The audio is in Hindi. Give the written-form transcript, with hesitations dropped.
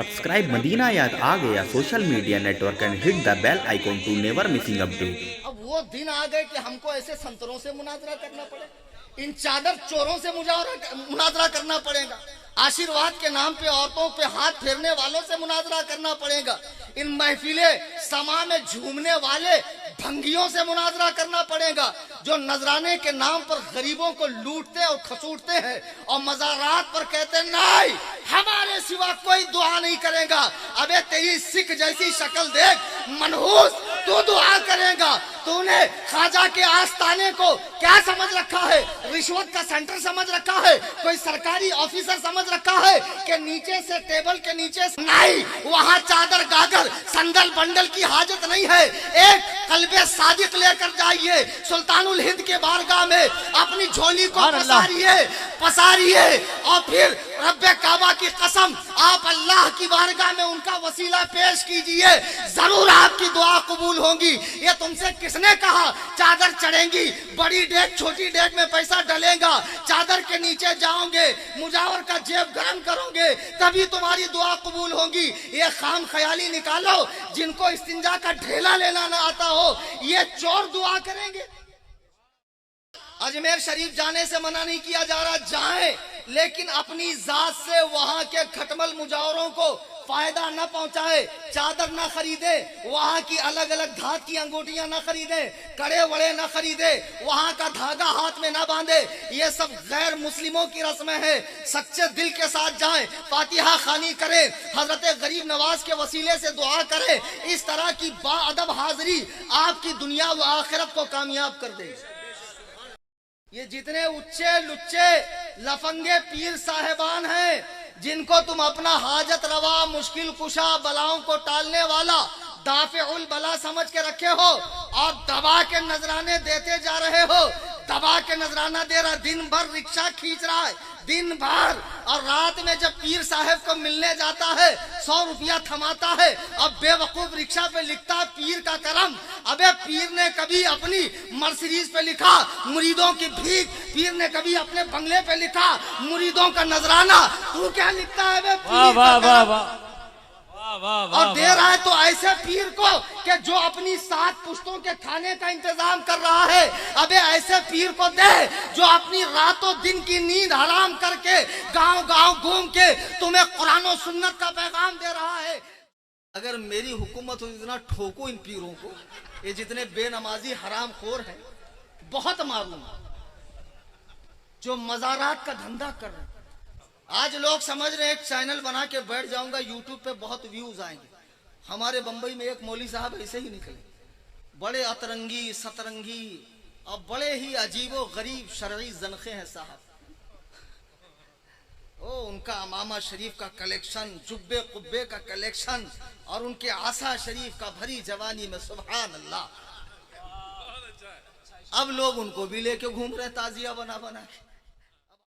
Subscribe Madina Yaad आ गया social media network and hit the bell icon to never missing update. अब वो दिन आ गए कि हमको ऐसे संतरों से मुनाजरा करना पड़े, इन चादर चोरों से मुनाजरा करना पड़ेगा, आशीर्वाद के नाम पे औरतों पे हाथ फेरने वालों से मुनाजरा करना पड़ेगा, इन महफिले समा में झूमने वाले भंगियों से मुनाजरा करना पड़ेगा जो नजराने के नाम पर गरीबों को लूटते और खसूटते हैं और मज़ारात पर कहते नहीं हमारे सिवा कोई दुआ नहीं करेगा। अबे तेरी सिख जैसी शक्ल देख मनहूस, तू दुआ करेगा? तूने ख्वाजा के आस्ताने को क्या समझ रखा है? रिश्वत का सेंटर समझ रखा है? कोई सरकारी ऑफिसर समझ रखा है कि नीचे से टेबल के नीचे नहीं, वहाँ चादर गागर संदल बंडल की हाजत नहीं है। एक कल्बे सादिक लेकर जाइए सुल्तानुल हिंद के बारगाह में, अपनी झोली को पसारिए और फिर रब्बे काबा की कसम आप अल्लाह की बारगाह में उनका वसीला पेश कीजिए, जरूर आपकी दुआ कबूल होगी। ये तुमसे किसने कहा चादर चढ़ेंगी? बड़ी डेग छोटी डेग में पैसा डलेगा, चादर के नीचे जाओगे, मुजावर का जेब गर्म करोगे, तभी तुम्हारी दुआ कबूल होगी। ये खाम ख्याली निकालो, जिनको इस्तिंजा का ढेला लेना ना आता हो ये चोर दुआ करेंगे। अजमेर शरीफ जाने से मना नहीं किया जा रहा, जाएं, लेकिन अपनी जात से वहां के खटमल मुजावरों को फायदा न पहुंचाए, चादर न खरीदे, वहां की अलग अलग धात की अंगूठियां न खरीदे, कड़े वड़े न खरीदे, वहां का धागा हाथ में न बांधे। ये सब गैर मुस्लिमों की रस्में हैं। सच्चे दिल के साथ जाएं, फातिहा खानी करें, हजरत गरीब नवाज के वसीले से दुआ करें। इस तरह की बाअदब हाजिरी आपकी दुनिया व आखिरत को कामयाब कर दे। ये जितने उच्चे लुच्चे लफंगे पीर साहेबान हैं जिनको तुम अपना हाजत रवा, मुश्किल कुशा, बलाओं को टालने वाला दाफिउल बला समझ के रखे हो और दबा के नजराने देते जा रहे हो, दबा के नजराना दे रहा, दिन भर रिक्शा खींच रहा है, दिन भर, और रात में जब पीर साहब को मिलने जाता है 100 रुपया थमाता है। अब बेवकूफ रिक्शा पे लिखता पीर का करम। अबे पीर ने कभी अपनी मर्सिडीज पे लिखा मुरीदों की भीख, पीर ने कभी अपने बंगले पे लिखा मुरीदों का नजराना, तू क्या लिखता है बे? वाह वाह वाह वाह। और दे रहा है तो ऐसे पीर को कि जो अपनी 7 पुश्तों के खाने का इंतजाम कर रहा है। अबे ऐसे पीर को दे जो अपनी रातों दिन की नींद हराम करके गांव गांव घूम के तुम्हें कुरान और सुन्नत का पैगाम दे रहा है। अगर मेरी हुकूमत हो इतना ठोको इन पीरों को, ये जितने बेनमाजी हराम खोर हैं, बहुत मालूम जो मज़ारात का धंधा कर रहे हैं। आज लोग समझ रहे हैं एक चैनल बना के बैठ जाऊंगा यूट्यूब पे बहुत व्यूज आएंगे। हमारे बंबई में एक मौली साहब ऐसे ही निकले, बड़े अतरंगी सतरंगी और बड़े ही अजीबो गरीब शरई जनखे हैं साहब। ओ उनका अमामा शरीफ का कलेक्शन, जुब्बे कुब्बे का कलेक्शन और उनके आसा शरीफ का भरी जवानी में सुभान अल्लाह। अब लोग उनको भी लेके घूम रहे ताजिया बना बना के।